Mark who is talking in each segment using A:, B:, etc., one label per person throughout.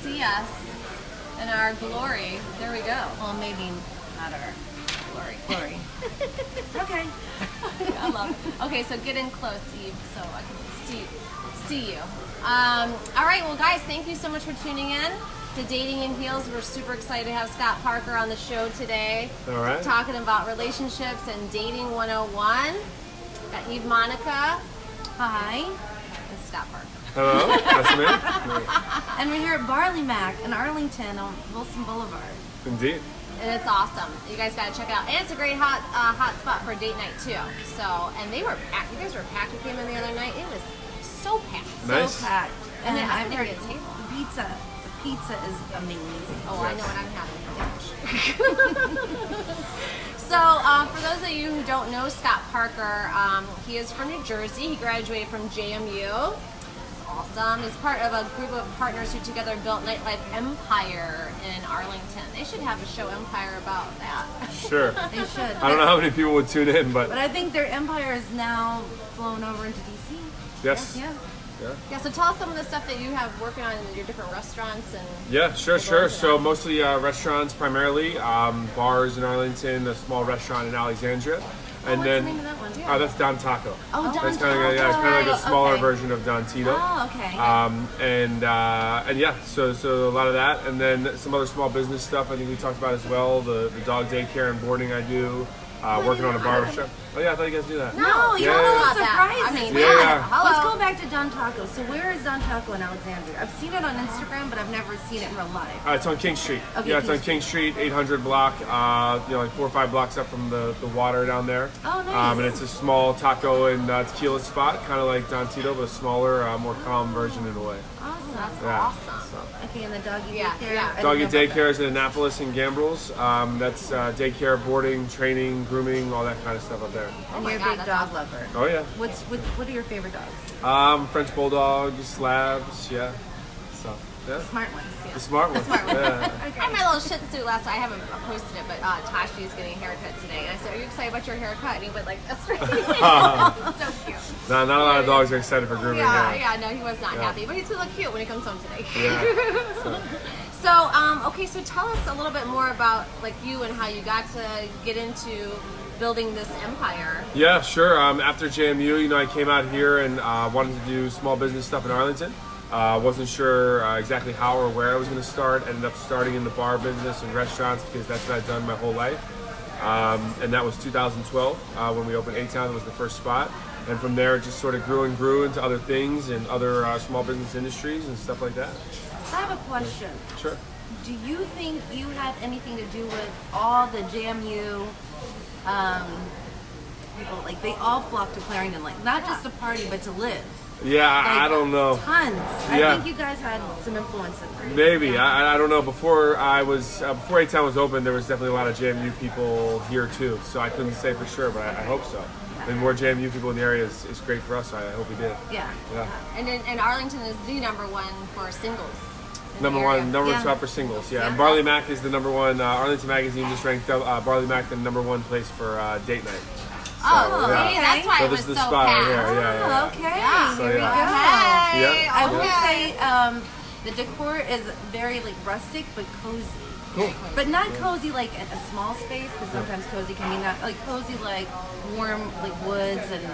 A: see us in our glory. There we go.
B: Well, maybe not our glory. Okay.
A: I love it. Okay, so get in close, Eve, so I can see you. All right, well, guys, thank you so much for tuning in to Dating in Heels. We're super excited to have Scott Parker on the show today.
C: All right.
A: Talking about relationships and dating 101. Got Eve Monica.
B: Hi.
A: And Scott Parker.
C: Hello, that's me.
B: And we're here at Barley Mac in Arlington on Wilson Boulevard.
C: Indeed.
A: And it's awesome. You guys got to check it out. And it's a great hot spot for a date night, too. So, and they were packed. You guys were packed. We came in the other night. It was so packed.
C: Nice.
B: So packed. And
A: then
B: I've
A: I
B: heard
A: couldn't get a table.
B: the pizza is amazing.
A: Oh, I know what I'm having for lunch. So, for those of you who don't know Scott Parker, he is from New Jersey. He graduated from JMU. Awesome. He's part of a group of partners who together built Nightlife Empire in Arlington. They should have a show Empire about that.
C: Sure.
B: They should.
C: I don't know how many people would tune in, but
B: But I think their empire is now flown over into DC.
C: yes.
B: Yeah.
A: Yeah, so tell us some of the stuff that you have working on in your different restaurants and.
C: Yeah, sure. So mostly restaurants primarily, bars in Arlington, a small restaurant in Alexandria. And
B: what's
C: then
B: the name of that one?
C: that's Don Taco.
B: Oh, Don
C: It's kind of
B: Taco.
C: like a smaller
B: Okay.
C: version of Don Tito.
B: Oh, okay.
C: And yeah, so a lot of that, and then some other small business stuff. I think we talked about as well. The dog daycare and boarding I do. Working on a barbershop. Oh yeah, I thought you guys knew that.
B: No, you
C: Yeah,
B: don't
C: yeah.
B: know
A: About
B: the
A: that.
B: surprises.
A: I mean,
C: Yeah.
A: hello.
B: Let's go back to Don Taco. So where is Don Taco in Alexandria? I've seen it on Instagram, but I've never seen it in real life.
C: It's on King Street.
B: Okay,
C: Yeah, it's
B: King
C: on King Street, 800 block. Like 4 or 5 blocks up from the water down there.
B: Oh, nice.
C: And it's a small taco and tequila spot, kind of like Don Tito, but a smaller, more calm version in a way.
B: Awesome.
A: That's
C: Yeah.
A: awesome.
B: Okay, and the doggy
A: Yeah,
B: daycare.
A: yeah.
B: I
C: Doggy
B: didn't know about
C: daycare is in Annapolis and Gambrills. That's daycare, boarding, training, grooming, all that kind of stuff up there.
B: that.
A: Oh
B: And
A: my
B: you're a
A: God,
B: big
A: that's
B: dog
A: awesome.
B: lover.
C: Oh yeah.
B: What are your favorite dogs?
C: French bulldogs, labs, yeah. So yeah.
B: Smart ones.
C: The smart ones. Yeah.
A: I had my little Shih Tzu last night. I haven't posted it, but Tashi's getting a haircut today. And I said, "Are you excited about your haircut?" And he went like, "That's right." So cute.
C: No, not a lot of dogs are excited for grooming.
A: Yeah, no, he was not happy, but he's gonna look cute when he comes home today.
C: Yeah.
A: So, okay, so tell us a little bit more about like you and how you got to get into building this empire.
C: Yeah, sure. After JMU, I came out here and wanted to do small business stuff in Arlington. Wasn't sure exactly how or where I was going to start. Ended up starting in the bar business and restaurants because that's what I'd done my whole life. And that was 2012 when we opened A-Town. It was the first spot. And from there, it just sort of grew and grew into other things and other small business industries and stuff like that.
B: I have a question.
C: Sure.
B: Do you think you had anything to do with all the JMU people? Like they all flocked to Clarendon, like not just to party but to live.
C: Yeah,
B: Like,
C: I don't know.
B: Tons.
C: Yeah.
B: I think you guys had some influence in there.
C: Maybe. I don't know. Before before A-Town was open, there was definitely a lot of JMU people here too. So I couldn't say for sure, but I hope so. And more JMU people in the area is great for us. So I hope we did.
B: Yeah.
C: Yeah.
A: And Arlington is the #1 for singles. in the
C: Number
A: area.
C: one
B: Yeah.
C: spot for singles. Yeah.
A: Yeah.
C: And Barley Mac is the #1. Arlington Magazine just ranked Barley Mac the #1 place for date night.
A: Oh,
C: yeah.
A: see, that's why
C: So
A: it
C: this
A: was
C: is the
A: so
C: spot right
A: packed.
C: here. Yeah.
B: Okay.
A: Yeah.
C: So,
B: Here we
C: yeah.
B: go.
A: Hey,
C: Yeah.
B: I will
A: okay.
B: say the decor is very like rustic but cozy.
C: Cool.
B: But not cozy like in a small space, because sometimes cozy can mean that. Like cozy like warm like woods and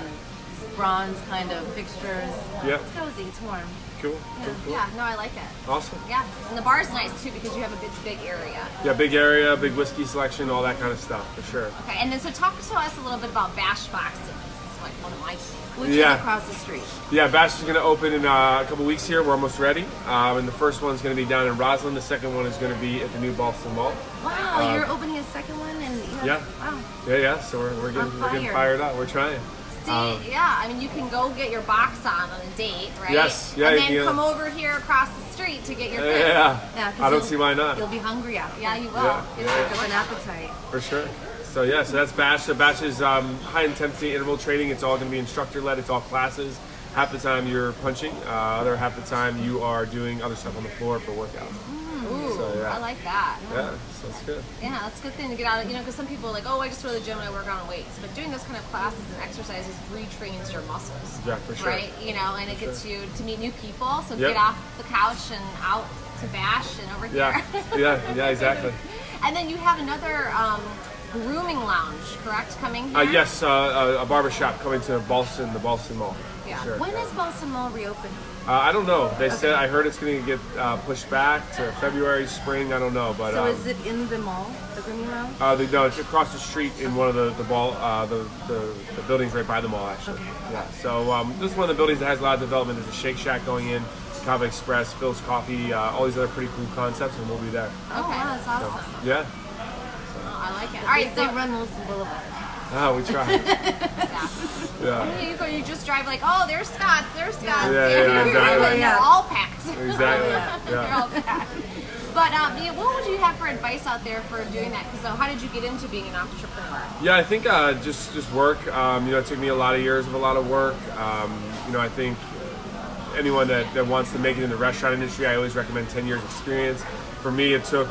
B: bronze kind of fixtures.
C: Yeah.
B: It's cozy, it's warm.
C: Cool. Cool.
A: Yeah, no, I like it.
C: Awesome.
A: Yeah, and the bar is nice too because you have a big area.
C: Yeah, big area, big whiskey selection, all that kind of stuff for sure.
A: Okay, and then so talk to us a little bit about Bash Boxes. This is like one of my favorites.
B: Which
C: Yeah.
B: is across the street.
C: Yeah, Bash is going to open in a couple weeks here. We're almost ready. And the first one's going to be down in Roslyn. The second one is going to be at the new Boston Mall.
B: Wow, you're opening a second one and you have,
C: Yeah.
B: wow.
C: Yeah. So we're getting fired up. We're trying.
A: See, yeah, I mean, you can go get your box on a date, right?
C: Yes, yeah,
A: And then
C: yeah.
A: come over here across the street to get your food.
C: Yeah.
B: Yeah, 'cause
C: I don't
B: you'll-
C: see why not.
B: You'll be hungry after.
A: Yeah, you will.
C: Yeah,
A: It's
C: yeah.
A: like
B: Have
A: a
B: an appetite.
C: For sure. So yeah, so that's Bash. So Bash is high intensity interval training. It's all going to be instructor led. It's all classes. Half the time you're punching. Other half the time you are doing other stuff on the floor for workout.
A: Ooh,
C: So, yeah.
A: I like that.
C: Yeah, so it's good.
A: Yeah, that's a good thing to get out of, because some people are like, oh, I just go to the gym and I work on weights. But doing those kind of classes and exercises retrains your muscles.
C: Yeah, for sure.
A: Right? And it gets you to meet new people. So
C: Yep.
A: get off the couch and out Sebastian over here.
C: Yeah, exactly.
A: And then you have another grooming lounge, correct, coming here?
C: Yes, a barbershop coming to Boston, the Boston Mall.
A: Yeah.
C: Sure.
B: When is Boston Mall reopen?
C: I don't know. They said, I heard it's going to get pushed back to February, spring. I don't know, but
B: So is it in the mall, the grooming lounge?
C: no, it's across the street in one of the buildings right by the mall, actually.
B: Okay.
C: Yeah. So this is one of the buildings that has a lot of development. There's a Shake Shack going in, Kava Express, Phil's Coffee, all these other pretty cool concepts, and we'll be there.
B: Oh, wow, that's awesome.
C: Yeah.
A: Oh, I like it. All
B: All
A: right,
B: right,
A: so
B: they run Wilson Boulevard.
C: We try.
A: you go, you just drive like, oh, there's Scott's, there's Scott's.
C: Yeah, exactly.
A: And they're all packed.
C: Exactly.
A: They're all packed. But what would you have for advice out there for doing that? Because how did you get into being an entrepreneur?
C: Yeah, I think just work. It took me a lot of years of a lot of work. I think anyone that wants to make it in the restaurant industry, I always recommend 10 years experience. For me, it took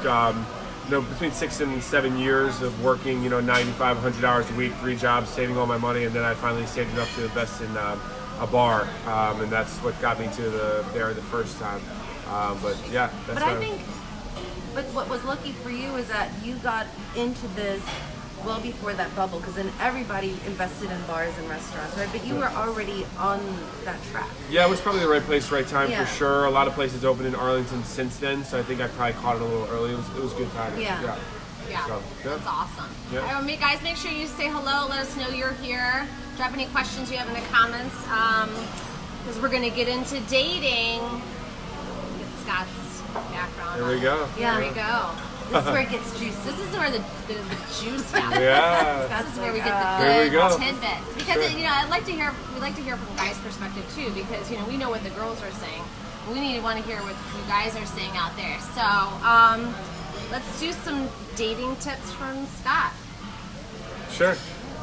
C: between 6 and 7 years of working 95, 100 hours a week, 3 jobs, saving all my money, and then I finally saved enough to invest in a bar, and that's what got me to there the first time. But yeah, that's
B: But what was lucky for you is that you got into this well before that bubble, because then everybody invested in bars and restaurants, right? But you were already on that track.
C: Yeah, it was probably the right place, right time
B: Yeah.
C: for sure. A lot of places opened in Arlington since then, so I think I probably caught it a little early. It was good timing.
A: Yeah,
C: So,
A: that's awesome.
C: Yeah.
A: All right, guys, make sure you say hello. Let us know you're here. Drop any questions you have in the comments, because we're going to get into dating. Get Scott's background.
C: Here we go.
B: Yeah.
A: Here we go.
B: This is where it gets juicy.
A: This is where the juice happens.
C: Yeah.
A: This is where we get the
C: There we
A: good
C: go.
A: tidbits. Because
C: Sure.
A: we like to hear from the guys' perspective too. Because we know what the girls are saying. We want to hear what you guys are saying out there. So let's do some dating tips from Scott.
C: Sure.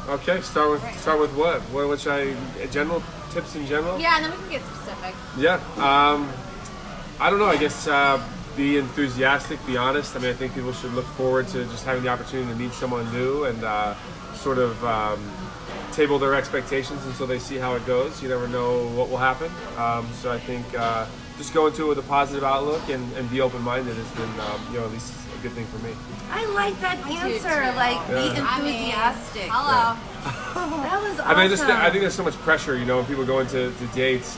C: Okay. Start with what? What should I? General tips in general.
A: Yeah, and then we can get specific.
C: Yeah. I don't know. I guess be enthusiastic. Be honest. I mean, I think people should look forward to just having the opportunity to meet someone new and sort of table their expectations until they see how it goes. You never know what will happen. So I think just go into it with a positive outlook and be open-minded has been, at least a good thing for me.
B: I like that answer.
A: too.
B: Like, be
C: Yeah.
B: enthusiastic.
A: Hello.
B: That was awesome.
C: I mean, I think there's so much pressure, when people go into dates.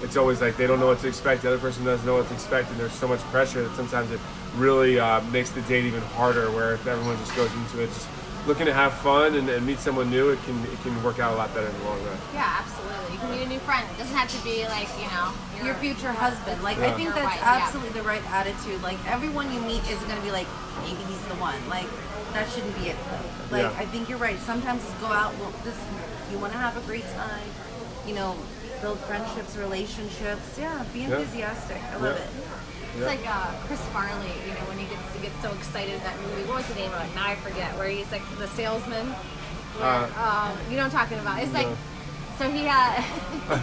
C: It's always like they don't know what to expect. The other person doesn't know what to expect, and there's so much pressure that sometimes it really makes the date even harder. Where if everyone just goes into it just looking to have fun and meet someone new, it can work out a lot better in the long run.
A: Yeah, absolutely. You can meet a new friend. It doesn't have to be like
B: your future husband. Like,
C: Yeah.
B: I think
A: Your
B: that's
A: wife, yeah.
B: absolutely the right attitude. Like, everyone you meet isn't going to be like, maybe he's the one. Like, that shouldn't be it. Like,
C: Yeah.
B: I think you're right. Sometimes just go out, you want to have a great time, build friendships, relationships. Yeah, be enthusiastic. I love it.
A: It's like Chris Farley, when he gets so excited in that movie. What was the name of it? Now I forget. Where he's like the salesman. Where, you know what I'm talking about? It's like, so he so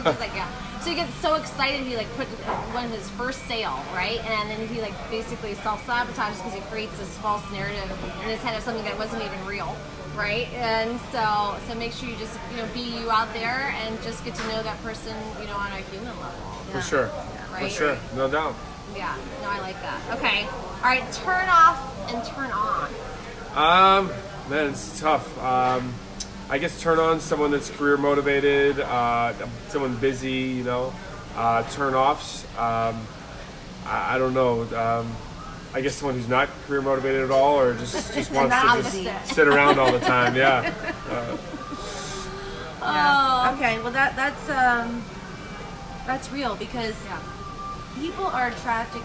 A: he's like, yeah. So he gets so excited he put one of his first sale, right? And then he basically self-sabotages because he creates this false narrative in his head of something that wasn't even real, right? And so make sure you just be you out there and just get to know that person, on a human level.
C: For sure.
A: Right?
C: For sure. No doubt.
A: Yeah, no, I like that. Okay. All right, turn off and turn on.
C: Man, it's tough. I guess turn on someone that's career motivated, someone busy, turn offs. I don't know. I guess someone who's not career motivated at all, or just wants to just sit around all the time. Yeah.
A: Oh.
B: Okay, well that's real because people are attracted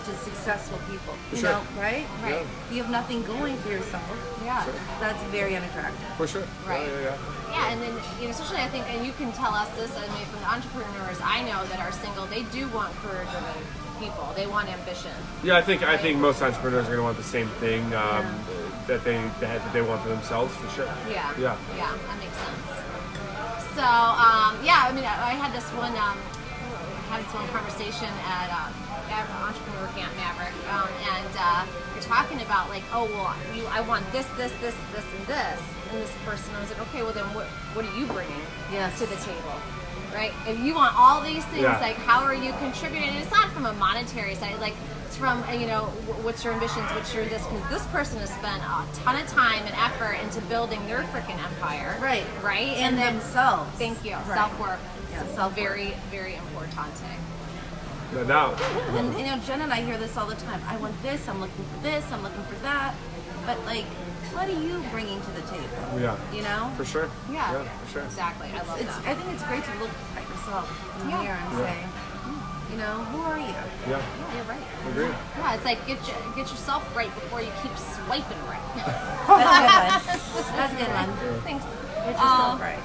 B: to successful people. You
C: Sure.
B: know, right?
A: Right.
B: If you have nothing going for yourself,
A: Yeah.
B: that's very unattractive.
C: For sure.
A: Right.
C: Yeah.
A: Yeah, and then especially I think, and you can tell us this. I mean, from the entrepreneurs I know that are single, they do want career-driven people. They want ambition.
C: Yeah, I think most entrepreneurs are going to want the same thing that they want for themselves, for sure.
A: Yeah.
C: Yeah.
A: Yeah, that makes sense. So, I mean, I had this one conversation at Entrepreneur Camp Maverick, and you're talking about I want this, and this person. I was like, okay, well then what are you bringing
B: Yes.
A: to the table? right? If you want all these things,
C: Yeah.
A: like how are you contributing? And it's not from a monetary side, like it's from what's your ambitions, what's your this, because this person has spent a ton of time and effort into building their freaking empire,
B: Right. And
A: then
B: themselves.
A: thank you,
B: Right.
A: self-work.
B: Yeah,
A: It's
B: self-work.
A: very, very importante.
C: No doubt.
B: And Jen and I hear this all the time. I want this, I'm looking for this, I'm looking for that. But like, what are you bringing to the table?
C: Yeah.
B: You know?
C: For sure.
A: Yeah,
C: for sure.
A: exactly. I love that.
B: I think it's great to look at yourself in the
A: Yeah.
B: mirror and
C: Yeah.
B: say, you know, who are you?
C: Yeah.
A: You're right.
C: Agreed.
A: Yeah, it's like get yourself right before you keep swiping right.
B: That's a good one.
A: Thanks.
B: Get yourself right.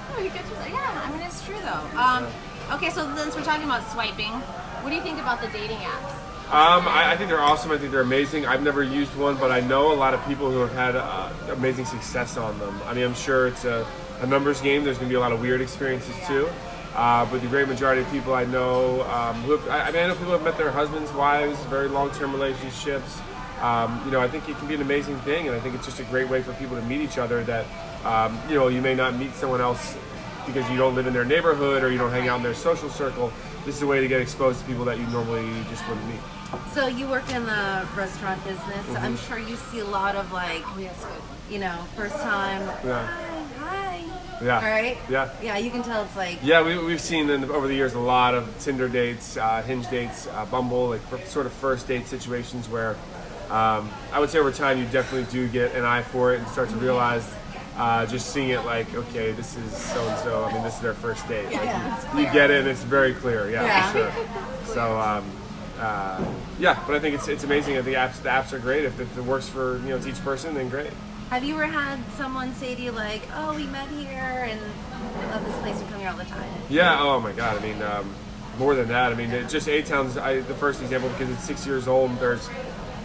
A: Yeah, I mean it's true though. Okay, so since we're talking about swiping, what do you think about the dating apps?
C: I think they're awesome. I think they're amazing. I've never used one, but I know a lot of people who have had amazing success on them. I mean, I'm sure it's a numbers game. There's going to be a lot of weird experiences too. But the great majority of people I know, I know people who have met their husbands, wives, very long-term relationships. I think it can be an amazing thing, and I think it's just a great way for people to meet each other that, you may not meet someone else because you don't live in their neighborhood or you don't hang out in their social circle. This is a way to get exposed to people that you normally just wouldn't meet.
B: So you work in the restaurant business.
C: Mm-hmm.
B: I'm sure you see a lot of like,
A: Oh yes, good.
B: first time.
C: Yeah.
B: Hi.
C: Yeah.
B: Right?
C: Yeah.
B: Yeah, you can tell it's like.
C: Yeah, we've seen over the years a lot of Tinder dates, Hinge dates, Bumble, like sort of first date situations where I would say over time you definitely do get an eye for it and start to realize just seeing it like, okay, this is so-and-so, I mean, this is their first date. Like,
B: Yeah.
C: you get it and it's very clear,
B: Yeah.
C: for sure. So, but I think it's amazing. I think the apps are great. If it works for, to each person, then great.
B: Have you ever had someone say to you like, "Oh, we met here, and I love this place. We come here all the time."
C: Yeah, oh my God. I mean, more than that. I mean, just A-Town's the first example because it's 6 years old. And there's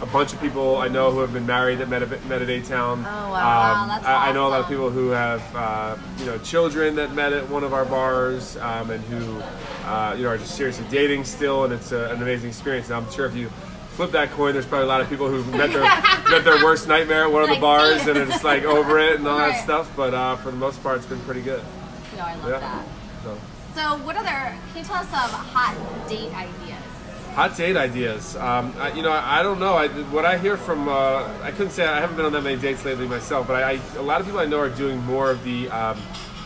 C: a bunch of people I know who have been married that met at A-Town.
B: Oh, wow.
A: Wow, that's
C: I know a lot of
A: awesome.
C: people who have children that met at one of our bars and who are just seriously dating still, and it's an amazing experience. And I'm sure if you flip that coin, there's probably a lot of people who've met their worst nightmare at one of the
A: Like
C: bars
A: me.
C: and are just like over it and all
A: Right.
C: that stuff. But for the most part, it's been pretty good.
A: No, I love
C: Yeah.
A: that.
C: So.
A: So what other, can you tell us some hot date ideas?
C: Hot date ideas. I don't know. What I hear from, I couldn't say I haven't been on that many dates lately myself, but a lot of people I know are doing more of the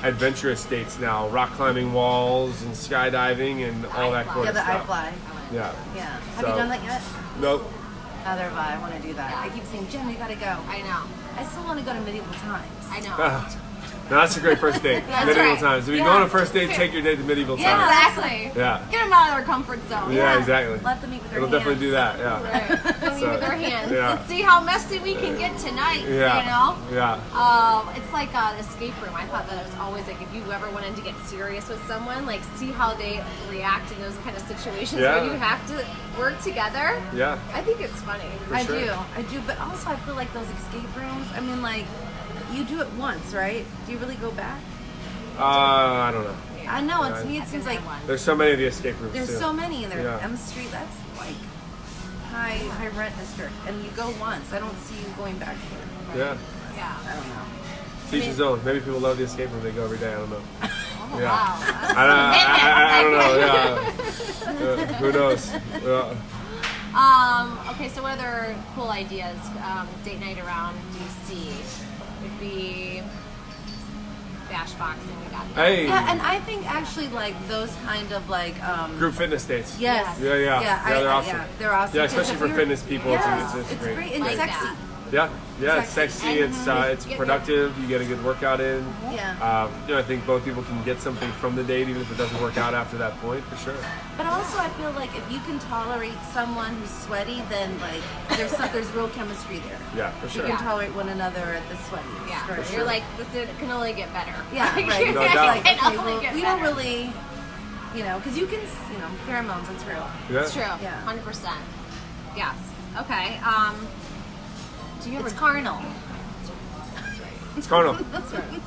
C: adventurous dates now, rock climbing walls and skydiving and all that
A: iFly.
C: kind
B: Yeah,
C: of
B: the
C: stuff.
B: iFly.
C: Yeah.
B: Yeah. Have
C: So-
B: you done that yet?
C: Nope.
B: Neither have I. I want to do that.
A: Yeah.
B: I keep saying, Jen, we gotta go.
A: I know.
B: I still want to go to medieval times.
A: I know.
C: No, that's a great first date.
A: That's
C: Medieval
A: right.
C: times. If you
B: Yeah.
C: go on a first date, take your date to medieval
A: Yeah,
C: times.
A: exactly.
C: Yeah.
A: Get them out of their comfort zone.
C: Yeah, exactly.
B: Let them eat with their
C: It'll
B: hands.
C: definitely do that. Yeah.
A: Right. Don't
C: So,
A: with their hands.
C: yeah.
A: Let's see how messy we can get tonight.
C: Yeah.
A: You know?
C: Yeah.
A: It's like an escape room. I thought that it was always like if you ever wanted to get serious with someone, like see how they react in those kind of situations
C: Yeah.
A: where you have to work together.
C: Yeah.
A: I think it's funny.
B: I
C: sure.
B: do, but also I feel like those escape rooms, I mean, like, you do it once, right? Do you really go back?
C: I don't know.
B: I know,
C: Yeah,
B: to me it seems like
C: There's so many of the escape rooms
B: there's
C: too.
B: so many in there.
C: Yeah.
B: M Street, that's like high rent district, and you go once. I don't see you going back to it.
C: Yeah.
A: Yeah.
B: I don't know.
C: Teach his own. Maybe people love the escape room. They go every day. I don't know.
A: Oh,
C: Yeah.
A: wow. That's
C: I don't know. Yeah. Who knows? Yeah.
A: Okay, so what other cool ideas, date night around DC would be bash boxing, we got that.
C: Hey.
B: Yeah, and I think actually like those kind of like
C: Group fitness dates.
B: yes,
C: Yeah, yeah. Yeah, they're awesome.
B: Yeah, they're awesome.
C: Yeah,
B: Because
C: especially
B: if
C: for
B: you're-
C: fitness people.
B: Yes,
C: It's great.
B: and
A: Like
B: sexy.
A: that.
C: Yeah, it's
B: Sexy.
C: sexy. It's
A: Yeah.
C: productive. You get a good workout in.
B: Yeah.
C: I think both people can get something from the date, even if it doesn't work out after that point, for sure.
B: But also, I feel like if you can tolerate someone who's sweaty, then like there's real chemistry there.
C: Yeah, for
B: You
C: sure.
B: can
A: Yeah.
B: tolerate one another at the sweaty.
A: Yeah,
B: for
A: you're
B: sure.
A: like, it can only get better.
B: Yeah, right.
C: No
B: It's
C: doubt.
B: like,
A: It can
B: okay,
A: only
B: well,
A: get
B: we
A: better.
B: don't really, because you can, pheromones. It's real.
C: Yeah.
A: It's true.
B: Yeah.
A: 100%. Yes. Okay. Do you ever
B: It's carnal.
C: It's carnal.
A: That's right.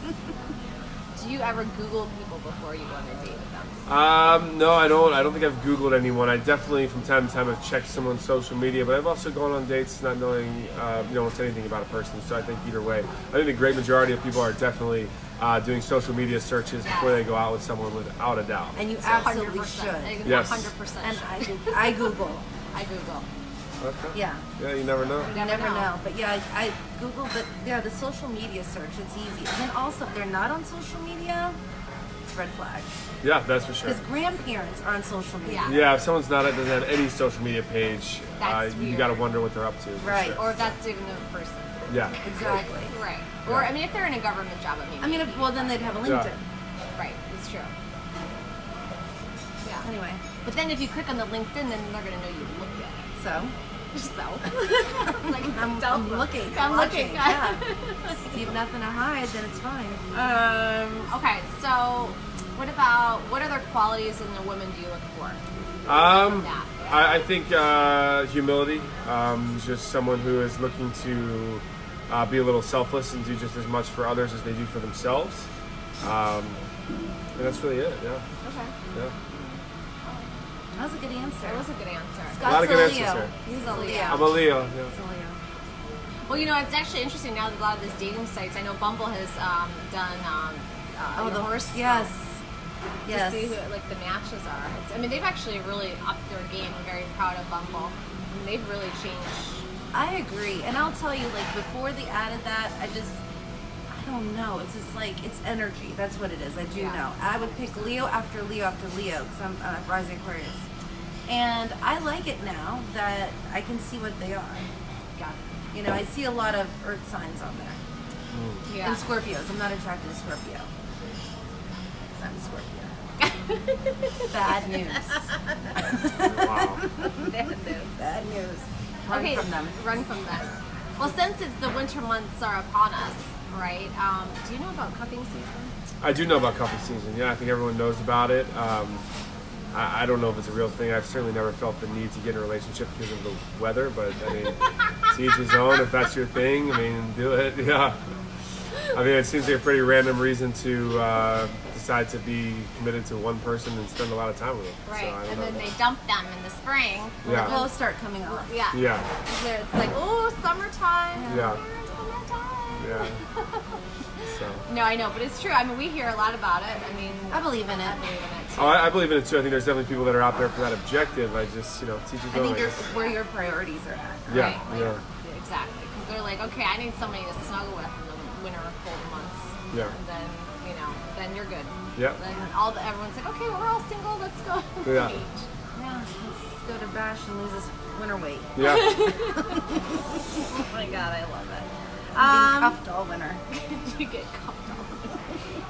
A: Do you ever Google people before you go on a date with them?
C: No, I don't. I don't think I've Googled anyone. I definitely, from time to time, have checked someone's social media, but I've also gone on dates not knowing, almost anything about a person. So I think either way, I think the great majority of people are definitely doing social media searches before they go out with someone, without a doubt.
B: And you absolutely
A: 100%.
B: should.
C: Yes.
A: 100%.
B: And I Google.
A: I Google.
C: Okay.
B: Yeah.
C: Yeah, you never know.
B: You never know. But yeah, I Google, but yeah, the social media search, it's easy. And then also, if they're not on social media, it's red flag.
C: Yeah, that's for sure.
B: Because grandparents are on social media.
A: Yeah.
C: Yeah, if someone's not doesn't have any social media page,
A: That's
C: you
A: weird.
C: got to wonder what they're up to. for
B: Right.
C: sure.
A: Or if that's even a person.
C: Yeah.
B: Exactly.
A: Right. Or, I mean, if they're in a government job,
B: I mean, well, then they'd have a LinkedIn.
A: Right, it's true. Yeah.
B: Anyway,
A: But then if you click on the LinkedIn, then they're going to know you looked at it.
B: so
A: So. Like,
B: I'm looking.
A: I'm looking.
B: Yeah. If you have nothing to hide, then it's fine.
A: Okay, so what other qualities in a woman do you look for? That.
C: I think humility, just someone who is looking to be a little selfless and do just as much for others as they do for themselves. And that's really it, yeah.
A: Okay.
C: Yeah.
B: That was a good answer.
A: That was a good answer.
C: A lot of good answers
B: Leo.
C: here.
A: He's a Leo.
C: I'm a Leo, yeah.
B: It's a Leo.
A: Well, you know, it's actually interesting now that a lot of these dating sites, I know Bumble has done
B: the
A: horse.
B: Yes.
A: To
B: Yes.
A: see who like the matches are. I mean, they've actually really upped their game. I'm very proud of Bumble. And they've really changed.
B: I agree. And I'll tell you, like, before they added that, I don't know. It's just like, it's energy. That's what it is. I do
A: Yeah.
B: know. I would pick Leo after Leo after Leo because I'm rising Aquarius. And I like it now that I can see what they are.
A: Yeah.
B: You know, I see a lot of earth signs on there.
A: Yeah.
B: And Scorpios. I'm not attracted to Scorpio. 'Cause I'm a Scorpio. Bad news.
C: Wow.
B: Bad news. Run
A: Okay,
B: from them.
A: Run from them. Well, since it's the winter months are upon us, right? Do you know about cupping season?
C: I do know about cupping season. Yeah, I think everyone knows about it. I don't know if it's a real thing. I've certainly never felt the need to get in a relationship because of the weather, but I mean, to each his own. If that's your thing, I mean, do it. Yeah. I mean, it seems like a pretty random reason to decide to be committed to one person and spend a lot of time with them.
A: Right.
C: So, I don't
A: And
C: know.
A: then they dump them in the spring.
C: Yeah.
B: The clothes start coming off.
A: Yeah.
C: Yeah.
A: It's like, oh, summertime.
C: Yeah.
A: Summertime.
C: Yeah. So.
A: No, I know, but it's true. I mean, we hear a lot about it. I mean,
B: I believe in
A: I
B: it.
A: believe in it too.
C: Oh, I believe in it too. I think there's definitely people that are out there for that objective. I just, teach his
B: I
C: own.
B: think
C: I
B: you're
C: guess.
B: where your priorities are at.
C: Yeah,
A: Right, like,
C: yeah.
A: Exactly. Because they're like, okay, I need somebody to snuggle with in the winter cold months.
C: Yeah.
A: And then, then you're good.
C: Yeah.
A: Then everyone's like, okay, we're all single. Let's go.
C: Yeah.
B: Yeah, let's go to Bash and lose this winter weight.
C: Yeah.
A: Oh my god, I love it.
B: Being cuffed all winter.
A: You get cuffed all the time.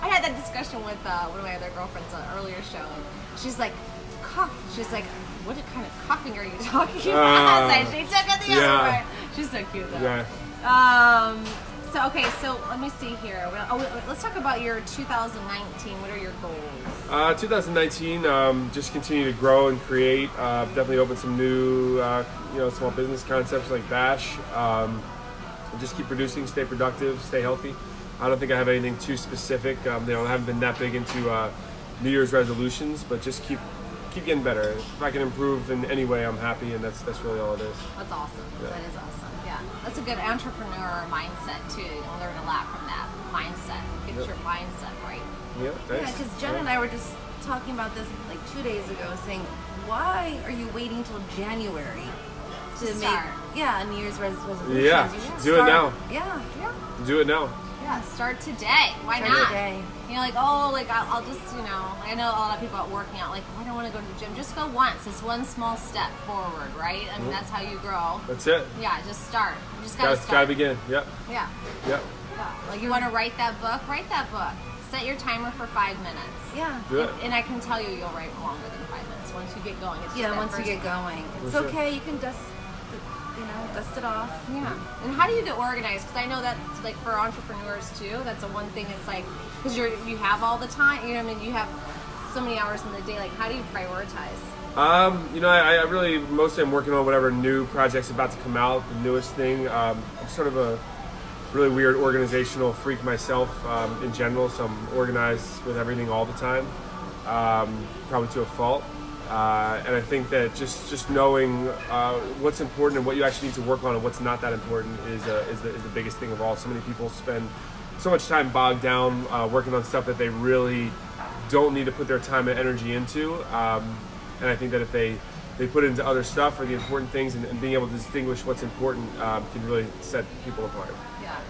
A: I had that discussion with one of my other girlfriends on an earlier show, and she's like, cuff. She's like, what kind of cuffing are you talking about? So she took it the
C: yeah.
A: other way. She's so cute though.
C: Yeah.
A: So let me see here. Let's talk about your 2019. What are your goals?
C: 2019, just continue to grow and create. Definitely open some new, small business concepts like Bash. Just keep producing, stay productive, stay healthy. I don't think I have anything too specific. I haven't been that big into New Year's resolutions, but just keep getting better. If I can improve in any way, I'm happy, and that's really all it is.
A: That's awesome.
C: Yeah.
A: That is awesome. Yeah, that's a good entrepreneur mindset too. You'll learn a lot from that mindset. Get
C: Yep.
A: your mindset right.
C: Yeah,
B: Yeah,
C: thanks.
B: because Jen and I were just talking about this like 2 days ago, saying, why are you waiting till January to make
A: start.
B: a New Year's resolutions?
C: Yeah,
B: You should
C: do it
B: start-
C: now.
B: Yeah.
C: Do it now.
A: Yeah, start today. Why
B: Start
A: not?
B: today.
A: I'll just, I know a lot of people are working out, like, oh, I don't want to go to the gym. Just go once. It's one small step forward, right? I mean, that's how you grow.
C: That's it.
A: Yeah, just start. You just gotta
C: Gotta
A: start.
C: begin. Yep.
A: Yeah.
C: Yep.
A: Yeah. Like, you want to write that book? Write that book. Set your timer for 5 minutes.
B: Yeah.
C: Do it.
A: And I can tell you, you'll write longer than 5 minutes once you get going. It's just
B: Yeah,
A: that
B: once you
A: first
B: get going. It's
C: For sure.
B: okay, you can dust it off.
A: Yeah. And how do you get organized? Because I know that's like for entrepreneurs too. That's the one thing. It's like because you have all the time. You have so many hours in the day. Like, how do you prioritize?
C: I really mostly I'm working on whatever new project's about to come out, the newest thing. I'm sort of a really weird organizational freak myself in general, so I'm organized with everything all the time, probably to a fault. And I think that just knowing what's important and what you actually need to work on and what's not that important is the biggest thing of all. So many people spend so much time bogged down working on stuff that they really don't need to put their time and energy into. And I think that if they put it into other stuff or the important things and being able to distinguish what's important can really set people apart.
A: Yeah,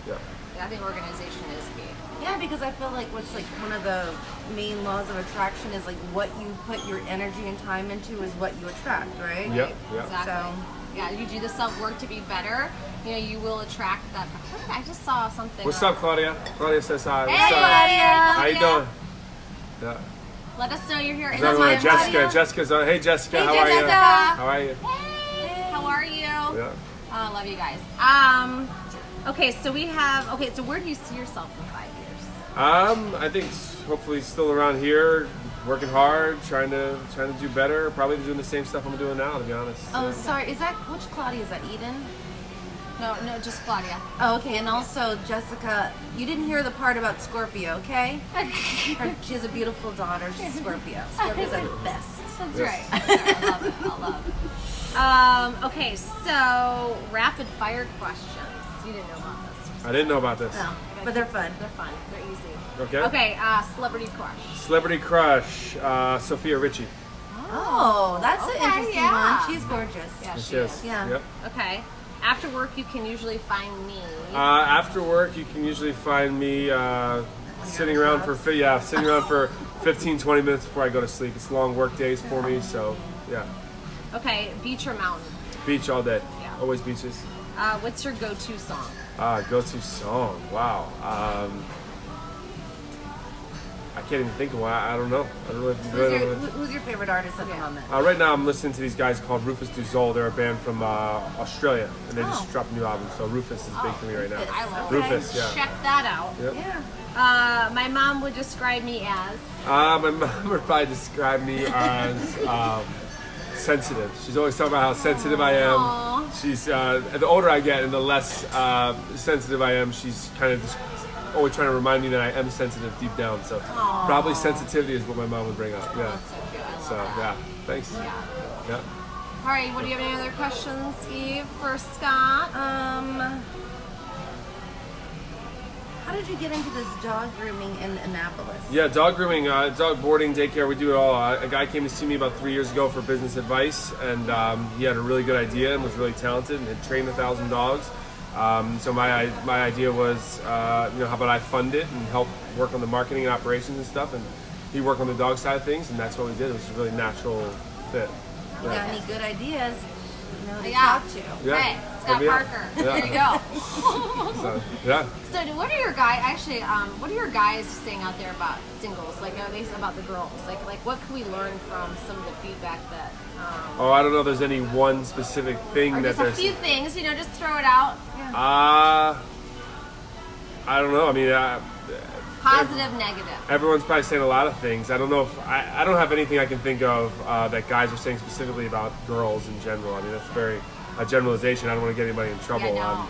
A: I think organization is key.
B: Yeah, because I feel like what's like one of the main laws of attraction is like what you put your energy and time into is what you attract, right?
C: Yep.
A: Exactly.
B: So,
A: yeah, you do the self-work to be better, you know, you will attract that. I just saw something.
C: What's up, Claudia? Claudia says hi.
A: Hey,
C: What's up?
A: Claudia.
C: How you doing? Yeah.
A: Let us know you're here.
C: Is everyone, Jessica.
B: Claudia.
C: Jessica's on. Hey, Jessica.
A: Hey,
C: how are you?
A: Jessica.
C: How are you?
A: Hey, how are you?
C: Yeah.
A: Oh, I love you guys. Okay, so where do you see yourself in 5 years?
C: I think hopefully still around here, working hard, trying to do better. Probably doing the same stuff I'm doing now, to be honest.
B: oh,
C: Yeah.
B: sorry. Is that which Claudia? Is that Eden?
A: No, just Claudia.
B: Oh, okay. And also, Jessica, you didn't hear the part about Scorpio, okay? She has a beautiful daughter. She's Scorpio. Scorpios are the best.
A: That's
C: Yes.
A: right. I love it. I love it. Okay, so rapid fire questions. You didn't know about this.
C: I didn't know about this.
B: No, but they're fun.
A: They're fun. They're easy.
C: Okay.
A: Okay, celebrity crush.
C: Celebrity crush, Sophia Richie.
B: Oh, that's
A: Okay,
B: an interesting
A: yeah.
B: one. She's gorgeous.
A: Yeah,
C: Yes,
A: she
C: yes.
A: is.
B: Yeah.
C: Yep.
A: Okay. After work, you can usually find me.
C: After work, you can usually find me sitting around for 15, 20 minutes before I go to sleep. It's long work days for me, so yeah.
A: Okay, beach or mountain?
C: Beach all day.
A: Yeah.
C: Always beaches.
A: What's your go-to song?
C: Go-to song. Wow. I can't even think of one. I don't know. I really
B: Who's your favorite artist at the moment?
C: Right now, I'm listening to these guys called Rufus Du Sol. They're a band from Australia, and they just dropped a new album. So Rufus is big for me right now.
A: I love
C: Rufus,
A: it.
C: yeah.
A: Check that out.
C: Yep.
B: Yeah.
A: My mom would describe me as.
C: My mom would probably describe me as sensitive. She's always talking about how sensitive I am.
A: Aw.
C: She's the older I get and the less sensitive I am, she's kind of just always trying to remind me that I am sensitive deep down. So probably sensitivity is what my mom would bring up. Yeah.
A: That's so cute. I love
C: So
A: that.
C: yeah, thanks.
A: Yeah.
C: Yeah.
A: All right. What do you have? Any other questions, Eve, for Scott?
B: How did you get into this dog grooming in Annapolis?
C: Yeah, dog grooming, dog boarding, daycare, we do it all. A guy came to see me about 3 years ago for business advice, and he had a really good idea and was really talented and had trained 1,000 dogs. So my idea was, how about I fund it and help work on the marketing and operations and stuff, and he worked on the dog side of things, and that's what we did. It was a really natural fit.
B: You got any good ideas? You know who to
A: Yeah.
B: talk to.
C: Yeah.
A: Hey, Scott
C: Hit me up.
A: Parker.
C: Yeah.
A: There you go.
C: So, yeah.
A: So, what are your guys actually? What are your guys saying out there about singles? Like, are they about the girls? Like, what can we learn from some of the feedback that?
C: Oh, I don't know if there's any one specific thing
A: Or
C: that
A: just a
C: there's.
A: few things, just throw it out.
C: I don't know. I mean,
A: Positive, negative.
C: everyone's probably saying a lot of things. I don't know if I don't have anything I can think of that guys are saying specifically about girls in general. I mean, that's very a generalization. I don't want to get anybody in trouble.
A: Yeah,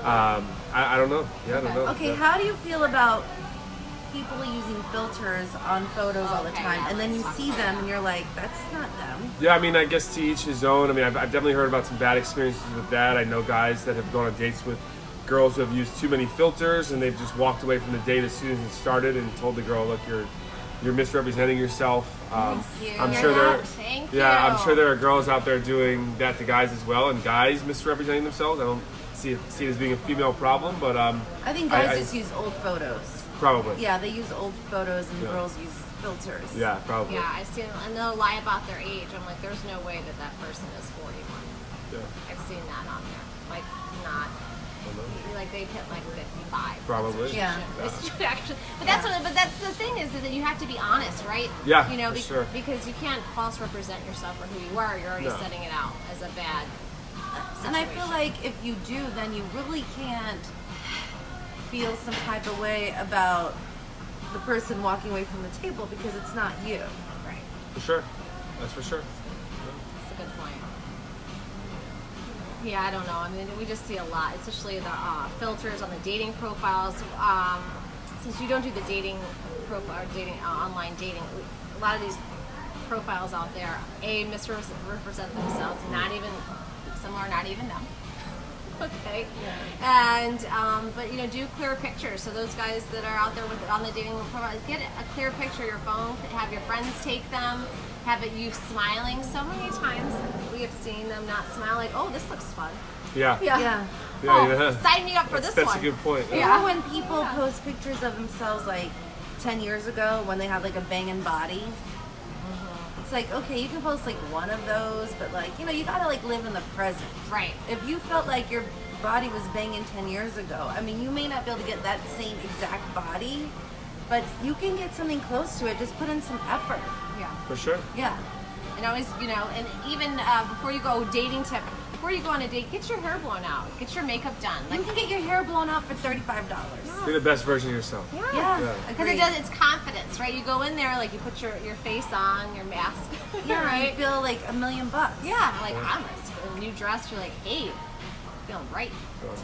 A: no.
C: I don't know. Yeah, I don't know.
B: Okay,
C: Yeah.
B: how do you feel about people using filters on photos all the
A: Okay,
B: time,
A: yeah,
B: and then you
A: let's
B: see
A: talk about
B: them
A: that.
B: and you're like, that's not them.
C: Yeah, I mean, I guess to each his own. I mean, I've definitely heard about some bad experiences with that. I know guys that have gone on dates with girls who have used too many filters, and they've just walked away from the date as soon as it started and told the girl, look, you're misrepresenting yourself. I'm sure
A: Thank
C: yeah,
A: you.
C: I'm sure there are girls out there doing that to guys as well, and guys misrepresenting themselves. I don't see it as being a female problem, but
B: I think guys
C: I-
B: just use old photos.
C: probably.
B: Yeah, they use old photos, and
C: Yeah.
B: girls use filters.
C: Yeah, probably.
A: Yeah, I see them, and they'll lie about their age. I'm like, there's no way that person is 41.
C: Yeah.
A: I've seen that on there. Like, not.
C: I don't know.
A: Like they hit like 55.
C: Probably.
B: Yeah.
A: Actually, but that's the thing is that you have to be honest, right?
C: Yeah,
A: You know,
C: for sure.
A: because you can't false represent yourself for who you are. You're already
C: No.
A: setting it out as a bad
B: And I feel
A: situation.
B: like if you do, then you really can't feel some type of way about the person walking away from the table because it's not you.
A: Right.
C: For sure. That's for sure.
A: That's a good point. Yeah, I don't know. I mean, we just see a lot, especially the filters on the dating profiles. Since you don't do the dating profile, or dating online dating, a lot of these profiles out there misrepresent themselves. Not even some are not even them. Okay. And but do clear pictures. So those guys that are out there on the dating profile, get a clear picture of your phone. Have your friends take them. Have it you smiling. So many times we have seen them not smile. Like, oh, this looks fun.
C: Yeah.
B: Yeah.
A: Sign me up for this one.
C: That's a good point.
B: Yeah. When people post pictures of themselves like 10 years ago when they had like a banging body, it's like, okay, you can post like one of those, but like, you gotta like live in the present.
A: Right.
B: If you felt like your body was banging 10 years ago, I mean, you may not be able to get that same exact body, but you can get something close to it. Just put in some effort.
A: Yeah.
C: For sure.
B: Yeah.
A: And always, and even before you go, dating tip, before you go on a date, get your hair blown out. Get your makeup done.
B: You can get your hair blown out for $35.
C: Be the best version of yourself.
B: Yeah.
A: Because it's confidence, right? You go in there, like you put your face on, your mask.
B: Yeah,
A: right?
B: you feel like $1 million.
A: Yeah, like I'm a new dress. You're like, hey, feeling right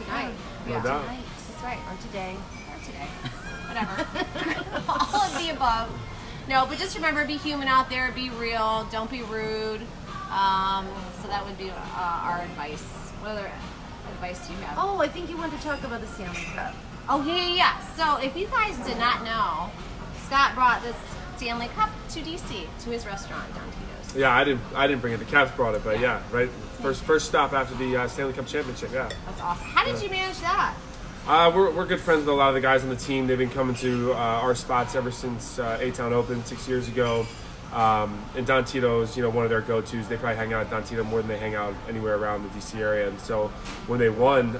A: tonight.
C: No doubt.
B: Tonight.
A: That's right.
B: Or today.
A: Or today. Whatever. All of the above. No, but just remember, be human out there. Be real. Don't be rude. So that would be our advice. What other advice do you have?
B: Oh, I think you want to talk about the Stanley Cup.
A: Oh, yeah. So if you guys did not know, Scott brought this Stanley Cup to DC, to his restaurant, Don Tito's.
C: Yeah, I didn't bring it. The Cavs brought it, but yeah, right. First stop after the Stanley Cup championship. Yeah.
A: That's awesome. How did you manage that?
C: We're good friends with a lot of the guys on the team. They've been coming to our spots ever since A-Town opened 6 years ago. And Don Tito's, one of their go-tos. They probably hang out at Don Tito more than they hang out anywhere around the DC area. And so when they won,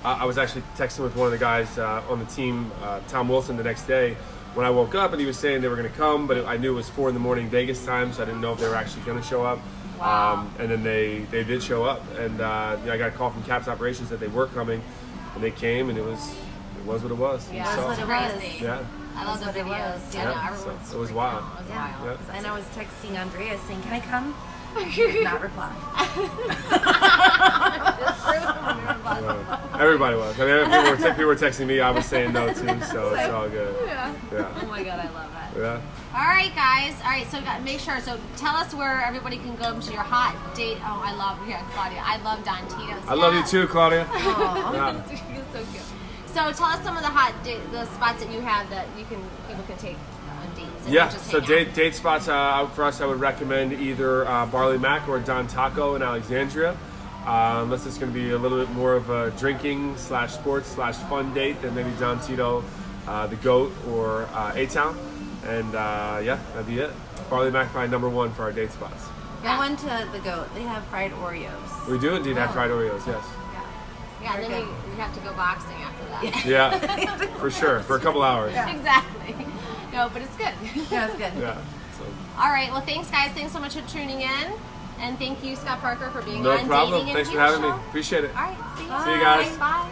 C: I was actually texting with one of the guys on the team, Tom Wilson, the next day when I woke up, and he was saying they were going to come, but I knew it was 4 a.m. Vegas time, so I didn't know if they were actually going to show up.
A: Wow.
C: And then they did show up, and I got a call from Caps Operations that they were coming, and they came, and it was what it was.
A: Yeah,
C: So,
B: That's what it was.
A: crazy.
C: yeah.
A: I love the
B: That's what it
A: videos.
B: was.
A: Yeah,
C: Yeah,
A: no, everyone's
C: so it was
A: freaking
C: wild.
A: out. It was
B: Yeah.
A: wild.
C: Yeah.
B: And I was texting Andrea saying, "Can I come?" Not reply.
C: Everybody was. I mean, people were texting me. I was saying no too, so it's all good.
A: Yeah.
C: Yeah.
A: Oh my god, I love it.
C: Yeah.
A: All right, guys. All right, so make sure. So tell us where everybody can go to your hot date. Oh, I love Claudia. I love Don Tito's.
C: I love you too, Claudia.
B: Aw.
C: Yeah.
A: He's so cute. So tell us some of the spots that you have that people can take on dates. And
C: Yeah,
A: just
C: so
A: hang out.
C: date spots out for us, I would recommend either Barley Mac or Don Taco in Alexandria. Unless it's going to be a little bit more of a drinking / sports / fun date than maybe Don Tito, the GOAT, or A-Town. And yeah, that'd be it. Barley Mac probably #1 for our date spots.
B: I went to the GOAT. They have fried Oreos.
C: We do indeed have fried Oreos, yes.
A: Yeah,
B: Very
A: then
B: good.
A: you have to go boxing after that.
C: Yeah, for sure, for a couple hours.
A: Exactly. No, but it's good.
B: Yeah, it's good.
C: Yeah. So.
A: All right. Well, thanks, guys. Thanks so much for tuning in. And thank you, Scott Parker, for being
C: No
A: on
C: problem.
A: Dating and
C: Thanks for
A: Here
C: having me.
A: Show.
C: Appreciate it.
A: All right. See you,
C: See you guys.
A: Bye.